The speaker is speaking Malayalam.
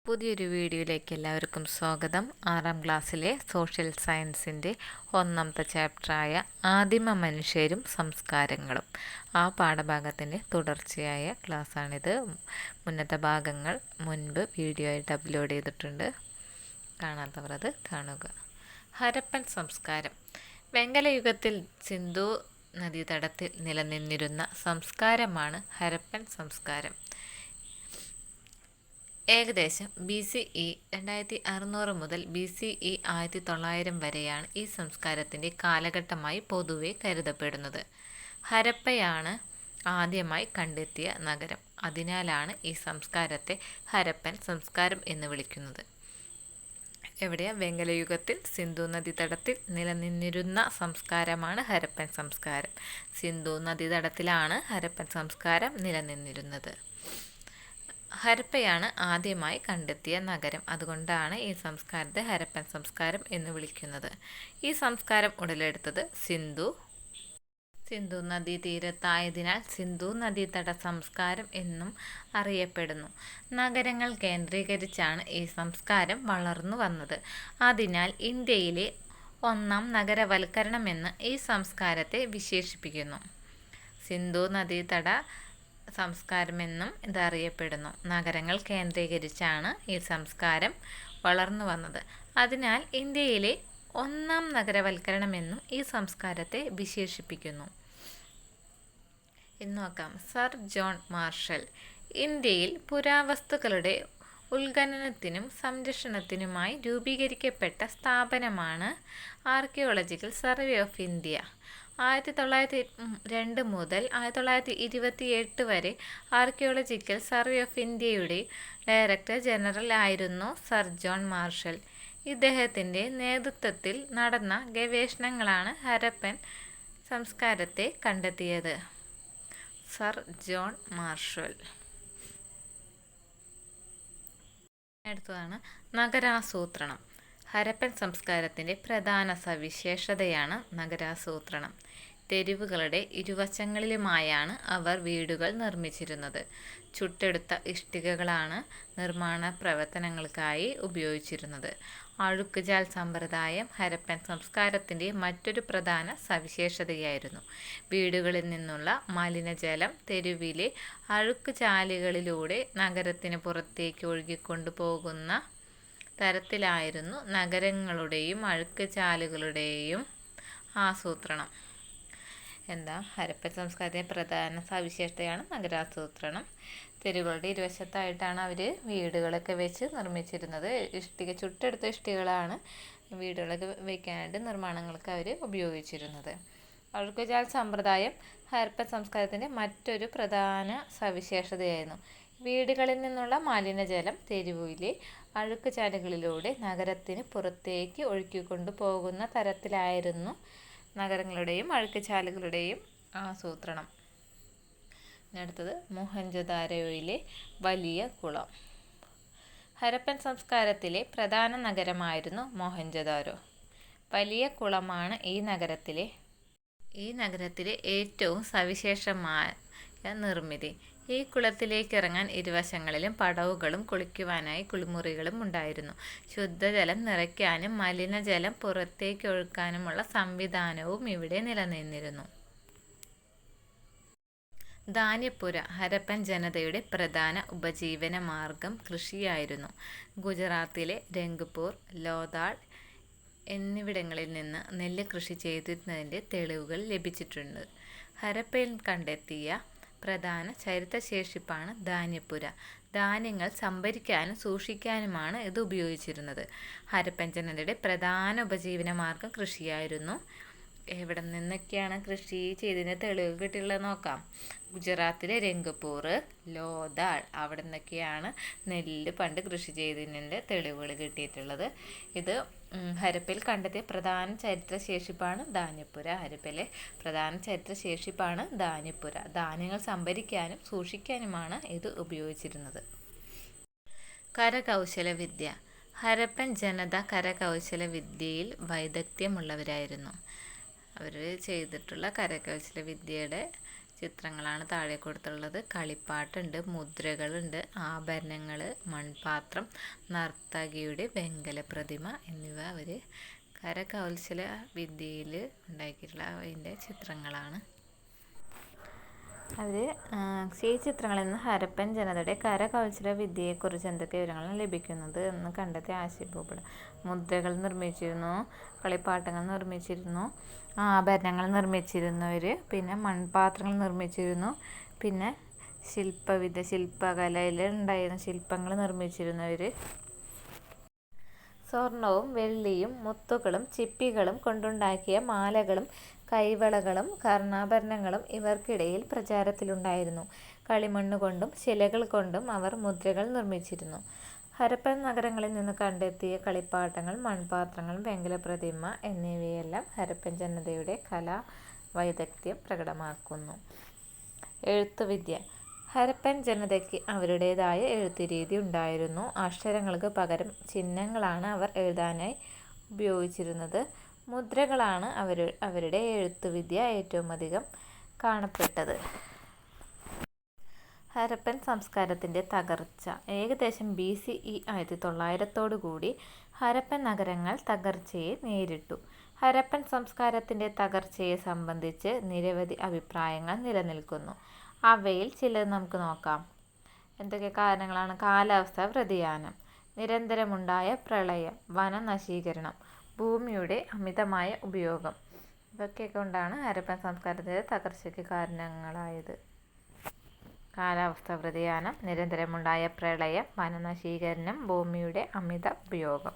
പുതിയൊരു വീഡിയോയിലേക്ക് എല്ലാവർക്കും സ്വാഗതം. 6ാം ക്ലാസ്സിലെ സോഷ്യൽ സയൻസിൻ്റെ 1ാമത്തെ ചാപ്റ്ററായ ആദിമ മനുഷ്യരും സംസ്കാരങ്ങളും ആ പാഠഭാഗത്തിൻ്റെ തുടർച്ചയായ ക്ലാസ്സാണിത്. മുന്നത്തെ ഭാഗങ്ങൾ മുൻപ് വീഡിയോ ആയിട്ട് അപ്ലോഡ് ചെയ്തിട്ടുണ്ട്. കാണാത്തവർ അത് കാണുക. ഹരപ്പൻ സംസ്കാരം. വെങ്കലയുഗത്തിൽ സിന്ധു നദീതടത്തിൽ നിലനിന്നിരുന്ന സംസ്കാരമാണ് ഹരപ്പൻ സംസ്കാരം. ഏകദേശം BCE 2600 മുതൽ BCE 1900 വരെയാണ് ഈ സംസ്കാരത്തിൻ്റെ കാലഘട്ടമായി പൊതുവെ കരുതപ്പെടുന്നത്. ഹരപ്പയാണ് ആദ്യമായി കണ്ടെത്തിയ നഗരം. അതിനാലാണ് ഈ സംസ്കാരത്തെ ഹരപ്പൻ സംസ്കാരം എന്ന് വിളിക്കുന്നത്. എവിടെയാ? വെങ്കലയുഗത്തിൽ സിന്ധു നദീതടത്തിൽ നിലനിന്നിരുന്ന സംസ്കാരമാണ് ഹരപ്പൻ സംസ്കാരം. സിന്ധു നദീതടത്തിലാണ് ഹരപ്പൻ സംസ്കാരം നിലനിന്നിരുന്നത്. ഹരപ്പയാണ് ആദ്യമായി കണ്ടെത്തിയ നഗരം. അതുകൊണ്ടാണ് ഈ സംസ്കാരത്തെ ഹരപ്പൻ സംസ്കാരം എന്ന് വിളിക്കുന്നത്. ഈ സംസ്കാരം ഉടലെടുത്തത് സിന്ധു നദീതീരത്തായതിനാൽ സിന്ധു നദീതട സംസ്കാരം എന്നും അറിയപ്പെടുന്നു. നഗരങ്ങൾ കേന്ദ്രീകരിച്ചാണ് ഈ സംസ്കാരം വളർന്നു വന്നത്. അതിനാൽ ഇന്ത്യയിലെ 1ാം നഗരവൽക്കരണമെന്ന് ഈ സംസ്കാരത്തെ വിശേഷിപ്പിക്കുന്നു. സിന്ധു നദീതട സംസ്കാരമെന്നും ഇതറിയപ്പെടുന്നു. നഗരങ്ങൾ കേന്ദ്രീകരിച്ചാണ് ഈ സംസ്കാരം വളർന്നു വന്നത്. അതിനാൽ ഇന്ത്യയിലെ 1ാം നഗരവൽക്കരണമെന്നും ഈ സംസ്കാരത്തെ വിശേഷിപ്പിക്കുന്നു. ഇന്ന് നോക്കാം. Sir John marshal. ഇന്ത്യയിൽ പുരാവസ്തുക്കളുടെ ഉത്ഖനനത്തിനും സംരക്ഷണത്തിനുമായി രൂപീകരിക്കപ്പെട്ട സ്ഥാപനമാണ് ആർക്കിയോളജിക്കൽ സർവേ ഓഫ് ഇന്ത്യ. 1902 മുതൽ 1928 വരെ ആർക്കിയോളജിക്കൽ സർവേ ഓഫ് ഇന്ത്യയുടെ ഡയറക്ടർ ജനറൽ ആയിരുന്നു സർ ജോൺ മാർഷൽ. ഇദ്ദേഹത്തിൻ്റെ നേതൃത്വത്തിൽ നടന്ന ഗവേഷണങ്ങളാണ് ഹരപ്പൻ സംസ്കാരത്തെ കണ്ടെത്തിയത്. Sir John marshal. അടുത്തതാണ് നഗരാസൂത്രണം. ഹരപ്പൻ സംസ്കാരത്തിൻ്റെ പ്രധാന സവിശേഷതയാണ് നഗരാസൂത്രണം. തെരുവുകളുടെ ഇരുവശങ്ങളിലുമായാണ് അവർ വീടുകൾ നിർമ്മിച്ചിരുന്നത്. ചുട്ടെടുത്ത ഇഷ്ടികകളാണ് നിർമ്മാണ പ്രവർത്തനങ്ങൾക്കായി ഉപയോഗിച്ചിരുന്നത്. അഴുക്കുചാൽ സമ്പ്രദായം ഹരപ്പൻ സംസ്കാരത്തിൻ്റെ മറ്റൊരു പ്രധാന സവിശേഷതയായിരുന്നു. വീടുകളിൽ നിന്നുള്ള മലിനജലം തെരുവിലെ അഴുക്കുചാലുകളിലൂടെ നഗരത്തിന് പുറത്തേക്ക് ഒഴുകിക്കൊണ്ടു പോകുന്ന തരത്തിലായിരുന്നു നഗരങ്ങളുടെയും അഴുക്കുചാലുകളുടെയും ആസൂത്രണം. ഹരപ്പൻ സംസ്കാരത്തിൻ്റെ പ്രധാന സവിശേഷതയാണ് നഗരാസൂത്രണം. തെരുവുകളുടെ ഇരുവശത്തായിട്ടാണ് അവർ വീടുകളൊക്കെ വെച്ച് നിർമ്മിച്ചിരുന്നത്. ചുട്ടെടുത്ത ഇഷ്ടികളാണ് വീടുകളൊക്കെ വയ്ക്കാനായിട്ട് നിർമ്മാണങ്ങൾക്ക് അവർ ഉപയോഗിച്ചിരുന്നത്. അഴുക്കുചാൽ സമ്പ്രദായം ഹരപ്പൻ സംസ്കാരത്തിൻ്റെ മറ്റൊരു പ്രധാന സവിശേഷതയായിരുന്നു. വീടുകളിൽ നിന്നുള്ള മലിനജലം തെരുവിലെ അഴുക്കുചാലുകളിലൂടെ നഗരത്തിന് പുറത്തേക്ക് ഒഴുക്കിക്കൊണ്ടു പോകുന്ന തരത്തിലായിരുന്നു നഗരങ്ങളുടെയും അഴുക്കുചാലുകളുടെയും ആസൂത്രണം. അടുത്തത് മോഹൻജൊദാരോയിലെ വലിയ കുളം. ഹരപ്പൻ സംസ്കാരത്തിലെ പ്രധാന നഗരമായിരുന്നു മോഹൻജൊദാരോ. വലിയ കുളമാണ് ഈ നഗരത്തിലെ ഏറ്റവും സവിശേഷമായ നിർമ്മിതി. ഈ കുളത്തിലേക്ക് ഇറങ്ങാൻ ഇരുവശങ്ങളിലും പടവുകളും കുളിക്കുവാനായി കുളിമുറികളും ഉണ്ടായിരുന്നു. ശുദ്ധജലം നിറയ്ക്കാനും മലിനജലം പുറത്തേക്ക് ഒഴുക്കാനുമുള്ള സംവിധാനവും ഇവിടെ നിലനിന്നിരുന്നു. ധാന്യപ്പുര. ഹരപ്പൻ ജനതയുടെ പ്രധാന ഉപജീവന മാർഗം കൃഷിയായിരുന്നു. ഗുജറാത്തിലെ രംഗ്പൂർ, ലോഥാൾ എന്നിവിടങ്ങളിൽ നിന്ന് നെല്ല് കൃഷി ചെയ്തിരുന്നതിൻ്റെ തെളിവുകൾ ലഭിച്ചിട്ടുണ്ട്. ഹരപ്പയിൽ കണ്ടെത്തിയ പ്രധാന ചരിത്രശേഷിപ്പാണ് ധാന്യപ്പുര. ധാന്യങ്ങൾ സംഭരിക്കാനും സൂക്ഷിക്കാനുമാണ് ഇത് ഉപയോഗിച്ചിരുന്നത്. ഹരപ്പൻ ജനതയുടെ പ്രധാന ഉപജീവന മാർഗം കൃഷിയായിരുന്നു. എവിടെ നിന്നൊക്കെയാണ് കൃഷി ചെയ്തതിന് തെളിവ് കിട്ടിയുള്ളത് നോക്കാം. ഗുജറാത്തിലെ രംഗ്പൂർ, ലോഥാൾ അവിടെ നിന്നൊക്കെയാണ് നെല്ല് പണ്ട് കൃഷി ചെയ്തതിൻ്റെ തെളിവുകൾ കിട്ടിയിട്ടുള്ളത്. ഇത് ഹരപ്പയിൽ കണ്ടെത്തിയ പ്രധാന ചരിത്രശേഷിപ്പാണ് ധാന്യപ്പുര. ഹരപ്പയിലെ പ്രധാന ചരിത്രശേഷിപ്പാണ് ധാന്യപ്പുര. ധാന്യങ്ങൾ സംഭരിക്കാനും സൂക്ഷിക്കാനുമാണ് ഇത് ഉപയോഗിച്ചിരുന്നത്. കരകൗശല വിദ്യ. ഹരപ്പൻ ജനത കരകൗശല വിദ്യയിൽ വൈദഗ്ധ്യമുള്ളവരായിരുന്നു. അവർ ചെയ്തിട്ടുള്ള കരകൗശല വിദ്യയുടെ ചിത്രങ്ങളാണ് താഴെ കൊടുത്തുള്ളത്. കളിപ്പാട്ടുണ്ട്, മുദ്രകളുണ്ട്, ആഭരണങ്ങൾ, മൺപാത്രം, നർത്തകിയുടെ വെങ്കല പ്രതിമ എന്നിവ അവർ കരകൗശല വിദ്യയിൽ ഉണ്ടാക്കിയിട്ടുള്ള അതിൻ്റെ ചിത്രങ്ങളാണ്. ഈ ചിത്രങ്ങളിൽ നിന്ന് ഹരപ്പൻ ജനതയുടെ കരകൗശല വിദ്യയെക്കുറിച്ച് എന്തൊക്കെ വിവരങ്ങളാണ് ലഭിക്കുന്നത് എന്ന് കണ്ടെത്തി ആശയപ്പെടുക. മുദ്രകൾ നിർമ്മിച്ചിരുന്നു, കളിപ്പാട്ടങ്ങൾ നിർമ്മിച്ചിരുന്നു, ആഭരണങ്ങൾ നിർമ്മിച്ചിരുന്നവർ, പിന്നെ മൺപാത്രങ്ങൾ നിർമ്മിച്ചിരുന്നു, പിന്നെ ശില്പകലയിൽ ഉണ്ടായിരുന്ന ശില്പങ്ങൾ നിർമ്മിച്ചിരുന്നവർ, സ്വർണവും വെള്ളിയും മുത്തുകളും ചിപ്പികളും കൊണ്ടുണ്ടാക്കിയ മാലകളും കൈവളകളും കർണാഭരണങ്ങളും ഇവർക്കിടയിൽ പ്രചാരത്തിലുണ്ടായിരുന്നു. കളിമണ്ണ് കൊണ്ടും ശിലകൾ കൊണ്ടും അവർ മുദ്രകൾ നിർമ്മിച്ചിരുന്നു. ഹരപ്പൻ നഗരങ്ങളിൽ നിന്ന് കണ്ടെത്തിയ കളിപ്പാട്ടങ്ങൾ, മൺപാത്രങ്ങൾ, വെങ്കല പ്രതിമ എന്നിവയെല്ലാം ഹരപ്പൻ ജനതയുടെ കലാവൈദഗ്ധ്യം പ്രകടമാക്കുന്നു. എഴുത്തുവിദ്യ. ഹരപ്പൻ ജനതയ്ക്ക് അവരുടേതായ എഴുത്തുരീതി ഉണ്ടായിരുന്നു. അക്ഷരങ്ങൾക്ക് പകരം ചിഹ്നങ്ങളാണ് അവർ എഴുതാനായി ഉപയോഗിച്ചിരുന്നത്. മുദ്രകളാണ് അവരുടെ എഴുത്തുവിദ്യ ഏറ്റവുമധികം കാണപ്പെട്ടത്. ഹരപ്പൻ സംസ്കാരത്തിൻ്റെ തകർച്ച. ഏകദേശം BCE 1900 ഹരപ്പൻ നഗരങ്ങൾ തകർച്ചയെ നേരിട്ടു. ഹരപ്പൻ സംസ്കാരത്തിൻ്റെ തകർച്ചയെ സംബന്ധിച്ച് നിരവധി അഭിപ്രായങ്ങൾ നിലനിൽക്കുന്നു. അവയിൽ ചിലത് നമുക്ക് നോക്കാം. എന്തൊക്കെ കാരണങ്ങളാണ്? കാലാവസ്ഥാ വ്യതിയാനം, നിരന്തരമുണ്ടായ പ്രളയം, വനനശീകരണം, ഭൂമിയുടെ അമിതമായ ഉപയോഗം. ഇതൊക്കെ കൊണ്ടാണ് ഹരപ്പൻ സംസ്കാരത്തിൻ്റെ തകർച്ചയ്ക്ക് കാരണങ്ങളായത്. കാലാവസ്ഥാ വ്യതിയാനം, നിരന്തരമുണ്ടായ പ്രളയം, വനനശീകരണം, ഭൂമിയുടെ അമിത ഉപയോഗം.